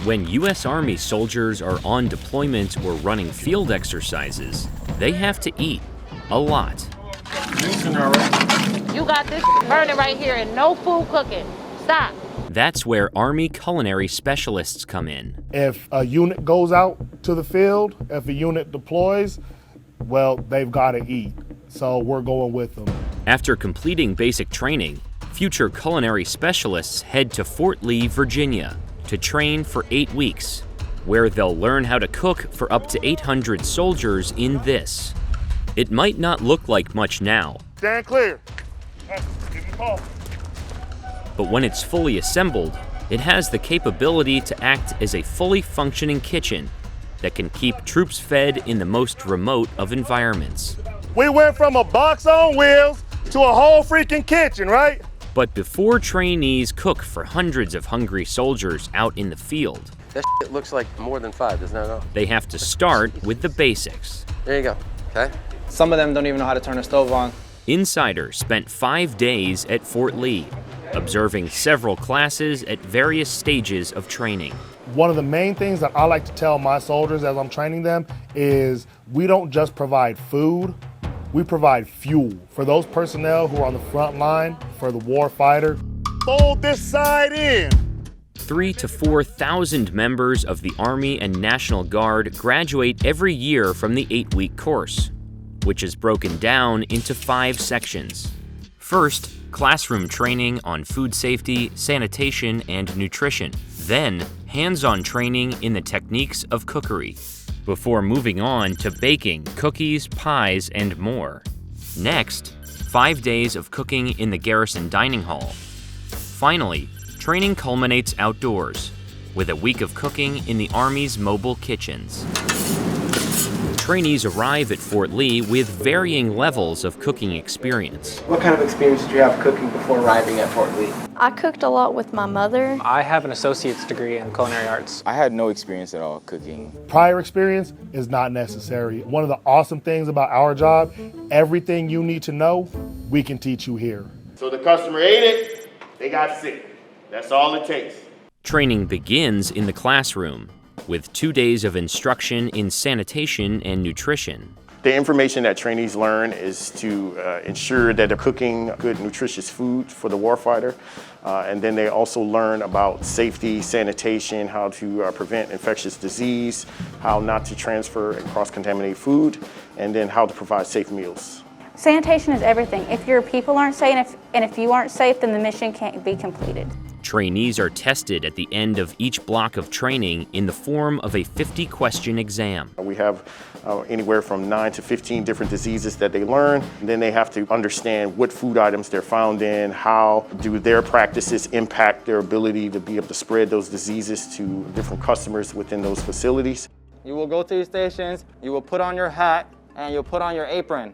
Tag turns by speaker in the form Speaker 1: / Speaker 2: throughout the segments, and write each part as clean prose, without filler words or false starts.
Speaker 1: When U.S. Army soldiers are on deployment or running field exercises, they have to eat a lot.
Speaker 2: You got this burning right here and no food cooking. Stop.
Speaker 1: That's where Army Culinary Specialists come in.
Speaker 3: If a unit goes out to the field, if a unit deploys, well, they've got to eat. So we're going with them.
Speaker 1: After completing basic training, future culinary specialists head to Fort Lee, Virginia, to train for 8 weeks, where they'll learn how to cook for up to 800 soldiers in this. It might not look like much now,
Speaker 3: Stand clear. Give me call.
Speaker 1: but when it's fully assembled, it has the capability to act as a fully functioning kitchen that can keep troops fed in the most remote of environments.
Speaker 3: We went from a box on wheels to a whole freaking kitchen, right?
Speaker 1: But before trainees cook for hundreds of hungry soldiers out in the field,
Speaker 4: That shit looks like more than 5, doesn't it?
Speaker 1: they have to start with the basics.
Speaker 4: There you go, okay?
Speaker 5: Some of them don't even know how to turn a stove on.
Speaker 1: Insider spent 5 days at Fort Lee, observing several classes at various stages of training.
Speaker 3: One of the main things that I like to tell my soldiers as I'm training them is we don't just provide food, we provide fuel. For those personnel who are on the front line, for the war fighter, fold this side in.
Speaker 1: 3,000 to 4,000 members of the Army and National Guard graduate every year from the 8-week course, which is broken down into 5 sections. First, classroom training on food safety, sanitation, and nutrition. Then, hands-on training in the techniques of cookery, before moving on to baking, cookies, pies, and more. Next, 5 days of cooking in the Garrison dining hall. Finally, training culminates outdoors, with a week of cooking in the Army's mobile kitchens. Trainees arrive at Fort Lee with varying levels of cooking experience.
Speaker 6: What kind of experience did you have cooking before arriving at Fort Lee?
Speaker 7: I cooked a lot with my mother.
Speaker 5: I have an associate's degree in culinary arts.
Speaker 8: I had no experience at all cooking.
Speaker 3: Prior experience is not necessary. One of the awesome things about our job, everything you need to know, we can teach you here.
Speaker 9: So the customer ate it, they got sick. That's all it takes.
Speaker 1: Training begins in the classroom, with 2 days of instruction in sanitation and nutrition.
Speaker 9: The information that trainees learn is to ensure that they're cooking good, nutritious food for the warfighter. And then they also learn about safety, sanitation, how to prevent infectious disease, how not to transfer and cross-contaminate food, and then how to provide safe meals.
Speaker 10: Sanitation is everything. If your people aren't safe, and if you aren't safe, then the mission can't be completed.
Speaker 1: Trainees are tested at the end of each block of training in the form of a 50-question exam.
Speaker 9: We have anywhere from 9 to 15 different diseases that they learn. And then they have to understand what food items they're found in, how do their practices impact their ability to be able to spread those diseases to different customers within those facilities.
Speaker 5: You will go to your stations, you will put on your hat, and you'll put on your apron.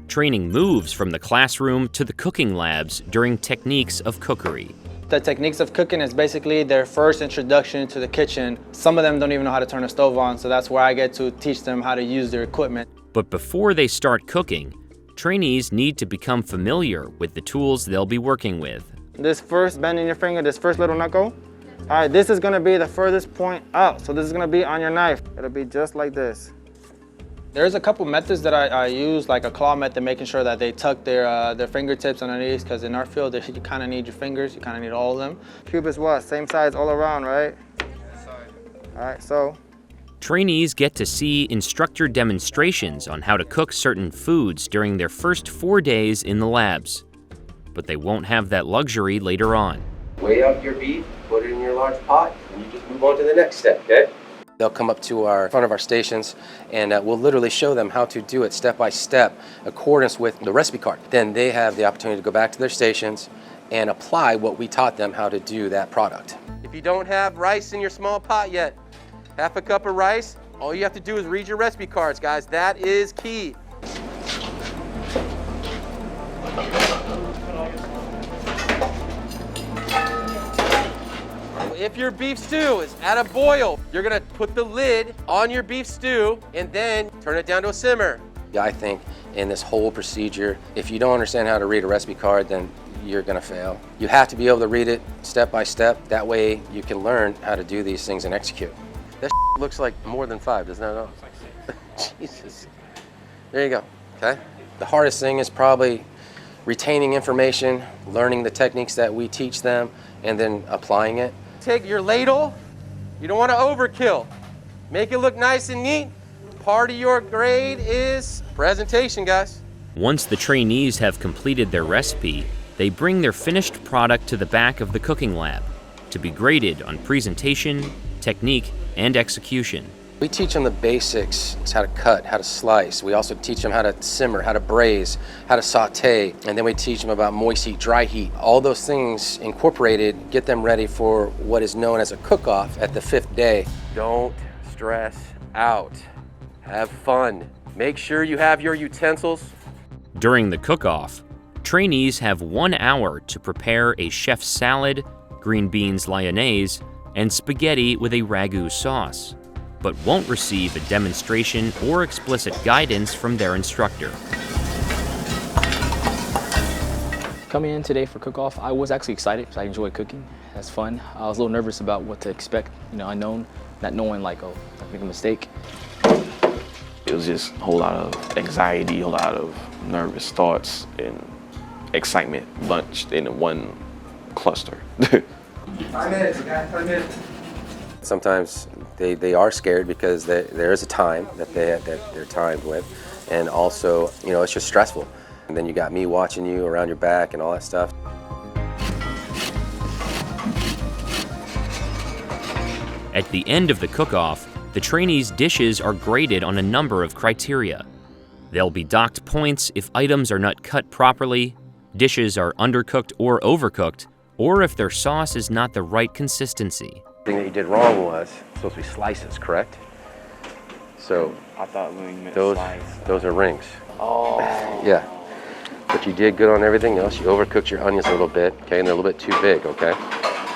Speaker 1: Training moves from the classroom to the cooking labs during techniques of cookery.
Speaker 5: The techniques of cooking is basically their first introduction to the kitchen. Some of them don't even know how to turn a stove on, so that's where I get to teach them how to use their equipment.
Speaker 1: But before they start cooking, trainees need to become familiar with the tools they'll be working with.
Speaker 5: This first bend in your finger, this first little knuckle, all right, this is gonna be the furthest point out. So this is gonna be on your knife. It'll be just like this. There's a couple methods that I use, like a claw method, making sure that they tuck their fingertips underneath, because in our field, you kind of need your fingers, you kind of need all of them. Cube is what? Same size all around, right? All right, so.
Speaker 1: Trainees get to see instructor demonstrations on how to cook certain foods during their first 4 days in the labs. But they won't have that luxury later on.
Speaker 4: Weigh up your beef, put it in your large pot, and you just move on to the next step, okay? They'll come up to our front of our stations and we'll literally show them how to do it step by step, accordance with the recipe card. Then they have the opportunity to go back to their stations and apply what we taught them how to do that product. If you don't have rice in your small pot yet, half a cup of rice, all you have to do is read your recipe cards, guys. That is key. If your beef stew is at a boil, you're gonna put the lid on your beef stew and then turn it down to a simmer. I think in this whole procedure, if you don't understand how to read a recipe card, then you're gonna fail. You have to be able to read it step by step. That way you can learn how to do these things and execute. That looks like more than 5, doesn't it? Jesus. There you go, okay? The hardest thing is probably retaining information, learning the techniques that we teach them, and then applying it. Take your ladle. You don't want to overkill. Make it look nice and neat. Part of your grade is presentation, guys.
Speaker 1: Once the trainees have completed their recipe, they bring their finished product to the back of the cooking lab to be graded on presentation, technique, and execution.
Speaker 4: We teach them the basics. It's how to cut, how to slice. We also teach them how to simmer, how to braise, how to saute, and then we teach them about moist heat, dry heat. All those things incorporated get them ready for what is known as a cook-off at the 5th day. Don't stress out. Have fun. Make sure you have your utensils.
Speaker 1: During the cook-off, trainees have 1 hour to prepare a chef's salad, green beans lyonnaise, and spaghetti with a ragu sauce, but won't receive a demonstration or explicit guidance from their instructor.
Speaker 11: Coming in today for cook-off, I was actually excited because I enjoy cooking. That's fun. I was a little nervous about what to expect, unknown, not knowing like, oh, I make a mistake.
Speaker 12: It was just a whole lot of anxiety, a whole lot of nervous thoughts and excitement bunched in one cluster.
Speaker 6: 5 minutes, you got 5 minutes.
Speaker 4: Sometimes they are scared because there is a time that they're timed with, and also, it's just stressful. And then you got me watching you around your back and all that stuff.
Speaker 1: At the end of the cook-off, the trainees' dishes are graded on a number of criteria. They'll be docked points if items are not cut properly, dishes are undercooked or overcooked, or if their sauce is not the right consistency.
Speaker 4: The thing that you did wrong was supposed to be slices, correct? So
Speaker 12: I thought we meant
Speaker 4: those are rings.
Speaker 12: Oh.
Speaker 4: Yeah. But you did good on everything else. You overcooked your onions a little bit, okay, and they're a little bit too big, okay?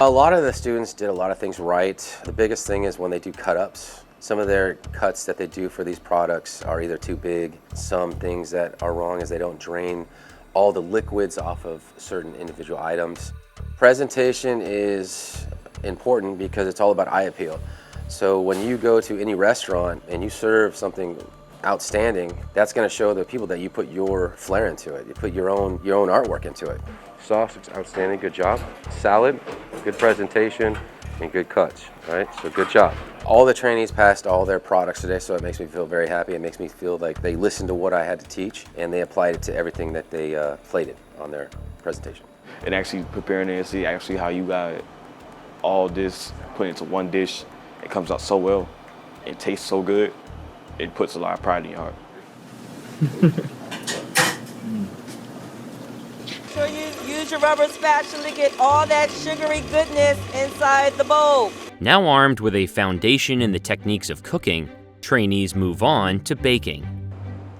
Speaker 4: A lot of the students did a lot of things right. The biggest thing is when they do cut-ups. Some of their cuts that they do for these products are either too big. Some things that are wrong is they don't drain all the liquids off of certain individual items. Presentation is important because it's all about eye appeal. So when you go to any restaurant and you serve something outstanding, that's going to show the people that you put your flair into it. You put your own artwork into it. Sauce, it's outstanding, good job. Salad, good presentation, and good cuts, right? So good job. All the trainees passed all their products today, so it makes me feel very happy. It makes me feel like they listened to what I had to teach, and they applied it to everything that they plated on their presentation.
Speaker 12: And actually preparing it and see actually how you got all this put into one dish. It comes out so well. It tastes so good. It puts a lot of pride in your heart.
Speaker 13: Sure you use your rubber spatula to get all that sugary goodness inside the bowl.
Speaker 1: Now armed with a foundation in the techniques of cooking, trainees move on to baking.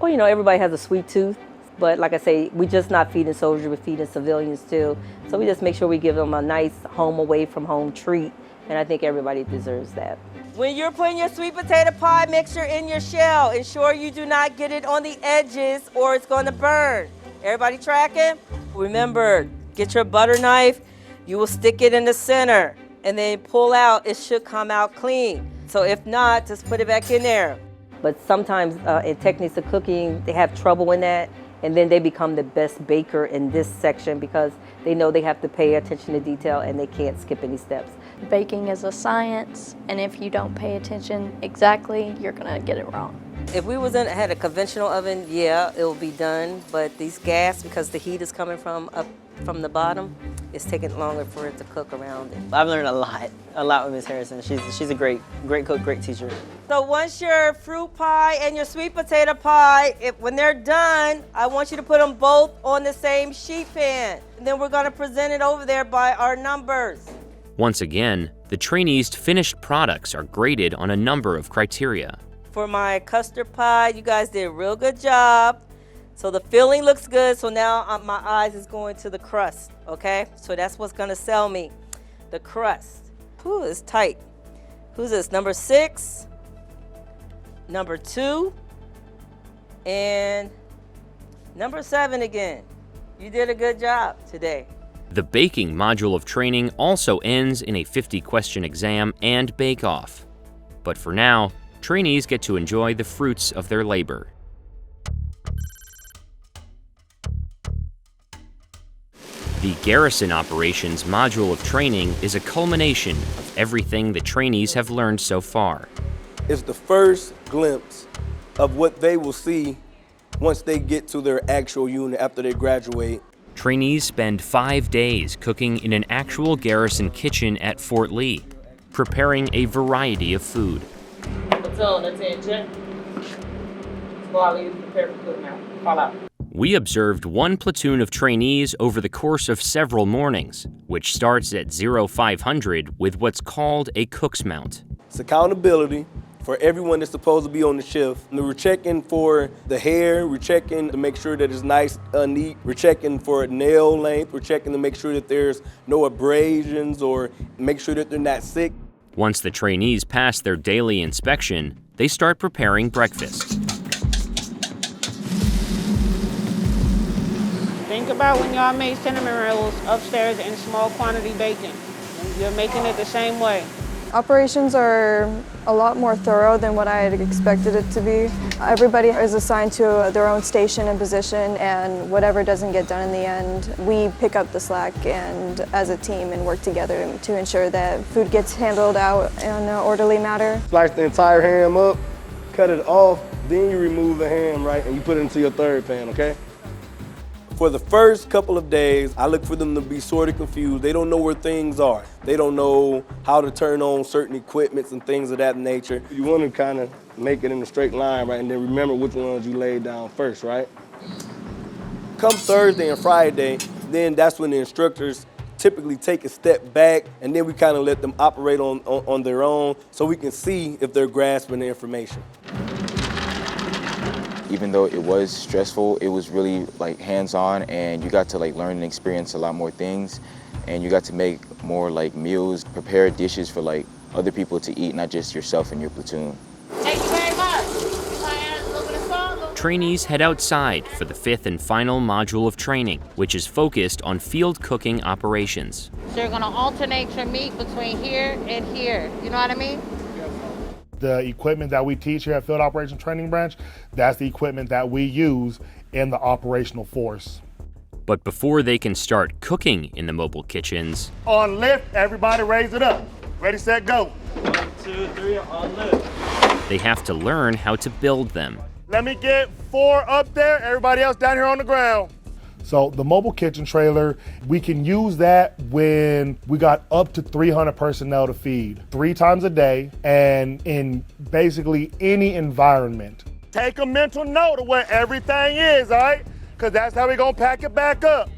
Speaker 13: Well, everybody has a sweet tooth, but like I say, we're just not feeding soldiers, we're feeding civilians too. So we just make sure we give them a nice home away from home treat, and I think everybody deserves that. When you're putting your sweet potato pie mixture in your shell, ensure you do not get it on the edges or it's going to burn. Everybody tracking? Remember, get your butter knife, you will stick it in the center, and then pull out, it should come out clean. So if not, just put it back in there. But sometimes in techniques of cooking, they have trouble in that, and then they become the best baker in this section because they know they have to pay attention to detail and they can't skip any steps.
Speaker 7: Baking is a science, and if you don't pay attention exactly, you're gonna get it wrong.
Speaker 13: If we had a conventional oven, yeah, it will be done, but these gas, because the heat is coming from up from the bottom, it's taking longer for it to cook around it.
Speaker 6: I've learned a lot with Miss Harrison. She's a great cook, great teacher.
Speaker 13: So once your fruit pie and your sweet potato pie, when they're done, I want you to put them both on the same sheet pan. And then we're gonna present it over there by our numbers.
Speaker 1: Once again, the trainees' finished products are graded on a number of criteria.
Speaker 13: For my custard pie, you guys did a real good job. So the filling looks good, so now my eyes is going to the crust, okay? So that's what's gonna sell me, the crust. Ooh, it's tight. Who's this, number 6, number 2, and number 7 again. You did a good job today.
Speaker 1: The baking module of training also ends in a 50-question exam and bake-off. But for now, trainees get to enjoy the fruits of their labor. The Garrison Operations module of training is a culmination of everything the trainees have learned so far.
Speaker 14: It's the first glimpse of what they will see once they get to their actual unit after they graduate.
Speaker 1: Trainees spend 5 days cooking in an actual Garrison kitchen at Fort Lee, preparing a variety of food. We observed one platoon of trainees over the course of several mornings, which starts at 0500 with what's called a cook's mount.
Speaker 14: It's accountability for everyone that's supposed to be on the shift. We're checking for the hair, we're checking to make sure that it's nice, neat, we're checking for nail length, we're checking to make sure that there's no abrasions or make sure that they're not sick.
Speaker 1: Once the trainees pass their daily inspection, they start preparing breakfast.
Speaker 2: Think about when y'all made cinnamon rolls upstairs in small quantity baking. You're making it the same way.
Speaker 15: Operations are a lot more thorough than what I had expected it to be. Everybody is assigned to their own station and position, and whatever doesn't get done in the end, we pick up the slack and as a team and work together to ensure that food gets handled out in an orderly manner.
Speaker 14: Slice the entire ham up, cut it off, then you remove the ham, right, and you put it into your third pan, okay? For the first couple of days, I look for them to be sort of confused. They don't know where things are. They don't know how to turn on certain equipments and things of that nature. You want to kind of make it in a straight line, right, and then remember which ones you laid down first, right? Come Thursday and Friday, then that's when the instructors typically take a step back, and then we kind of let them operate on their own so we can see if they're grasping the information.
Speaker 8: Even though it was stressful, it was really like hands-on, and you got to like learn and experience a lot more things, and you got to make more like meals, prepare dishes for like other people to eat, not just yourself and your platoon.
Speaker 2: Thank you very much.
Speaker 1: Trainees head outside for the 5th and final module of training, which is focused on field cooking operations.
Speaker 2: So you're gonna alternate your meat between here and here. You know what I mean?
Speaker 3: The equipment that we teach here at Field Operations Training Branch, that's the equipment that we use in the operational force.
Speaker 1: But before they can start cooking in the mobile kitchens,
Speaker 3: on lift, everybody raise it up. Ready, set, go.
Speaker 5: 1, 2, 3, on lift.
Speaker 1: they have to learn how to build them.
Speaker 3: Let me get 4 up there, everybody else down here on the ground. So the mobile kitchen trailer, we can use that when we got up to 300 personnel to feed 3 times a day and in basically any environment. Take a mental note of where everything is, all right? Because that's how we're gonna pack it back up.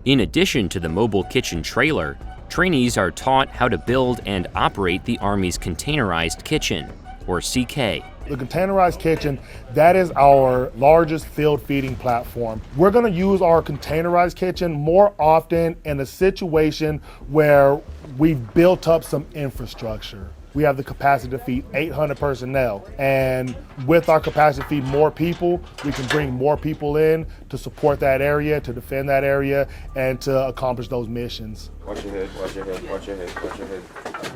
Speaker 1: In addition to the mobile kitchen trailer, trainees are taught how to build and operate the Army's containerized kitchen, or CK.
Speaker 3: The containerized kitchen, that is our largest field feeding platform. We're gonna use our containerized kitchen more often in a situation where we've built up some infrastructure. We have the capacity to feed 800 personnel, and with our capacity to feed more people, we can bring more people in to support that area, to defend that area, and to accomplish those missions.
Speaker 12: Watch your head, watch your head, watch your head, watch your head.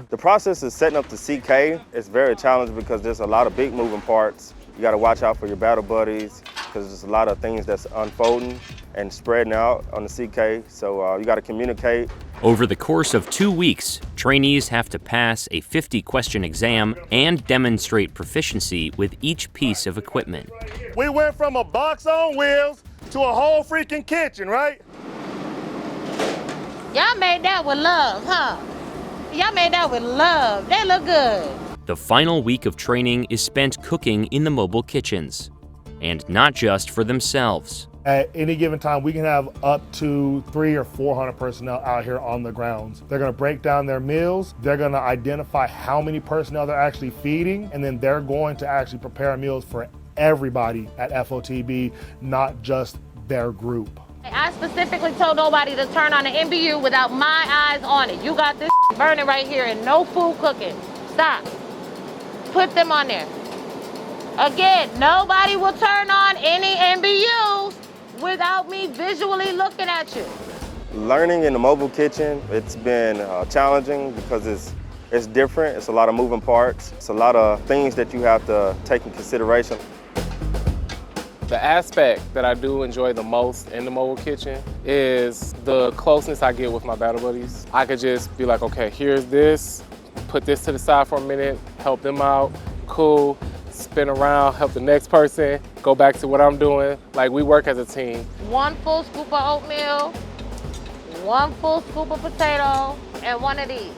Speaker 5: The process of setting up the CK is very challenging because there's a lot of big moving parts. You got to watch out for your battle buddies because there's a lot of things that's unfolding and spreading out on the CK, so you got to communicate.
Speaker 1: Over the course of 2 weeks, trainees have to pass a 50-question exam and demonstrate proficiency with each piece of equipment.
Speaker 3: We went from a box on wheels to a whole freaking kitchen, right?
Speaker 2: Y'all made that with love, huh? Y'all made that with love. They look good.
Speaker 1: The final week of training is spent cooking in the mobile kitchens, and not just for themselves.
Speaker 3: At any given time, we can have up to 300 or 400 personnel out here on the grounds. They're gonna break down their meals, they're gonna identify how many personnel they're actually feeding, and then they're going to actually prepare meals for everybody at FOTB, not just their group.
Speaker 2: I specifically told nobody to turn on the MBU without my eyes on it. You got this burning right here and no food cooking. Stop. Put them on there. Again, nobody will turn on any MBUs without me visually looking at you.
Speaker 9: Learning in the mobile kitchen, it's been challenging because it's different. It's a lot of moving parts. It's a lot of things that you have to take in consideration.
Speaker 16: The aspect that I do enjoy the most in the mobile kitchen is the closeness I get with my battle buddies. I could just be like, okay, here's this, put this to the side for a minute, help them out, cool, spin around, help the next person, go back to what I'm doing. Like, we work as a team.
Speaker 2: 1 full scoop of oatmeal, 1 full scoop of potato, and 1 of these.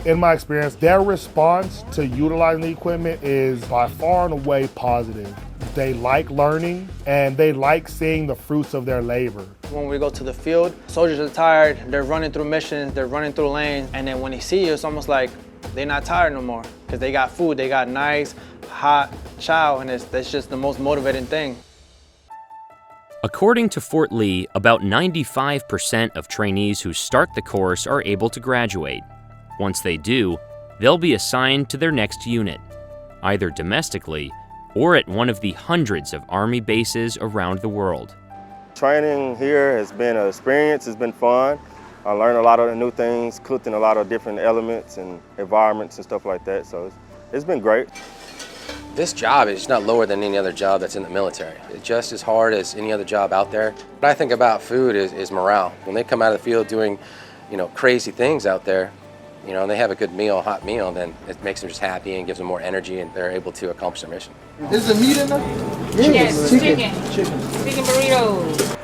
Speaker 3: In my experience, their response to utilizing the equipment is by far and away positive. They like learning and they like seeing the fruits of their labor.
Speaker 5: When we go to the field, soldiers are tired, they're running through missions, they're running through lanes, and then when they see you, it's almost like they're not tired no more because they got food, they got nice, hot chow, and that's just the most motivating thing.
Speaker 1: According to Fort Lee, about 95% of trainees who start the course are able to graduate. Once they do, they'll be assigned to their next unit, either domestically or at one of the hundreds of Army bases around the world.
Speaker 9: Training here has been an experience, it's been fun. I learned a lot of new things, cooked in a lot of different elements and environments and stuff like that, so it's been great.
Speaker 4: This job is not lower than any other job that's in the military. It's just as hard as any other job out there. What I think about food is morale. When they come out of the field doing, crazy things out there, and they have a good meal, a hot meal, then it makes them just happy and gives them more energy and they're able to accomplish their mission.
Speaker 17: Is the meat in there?
Speaker 2: Yes, chicken burritos.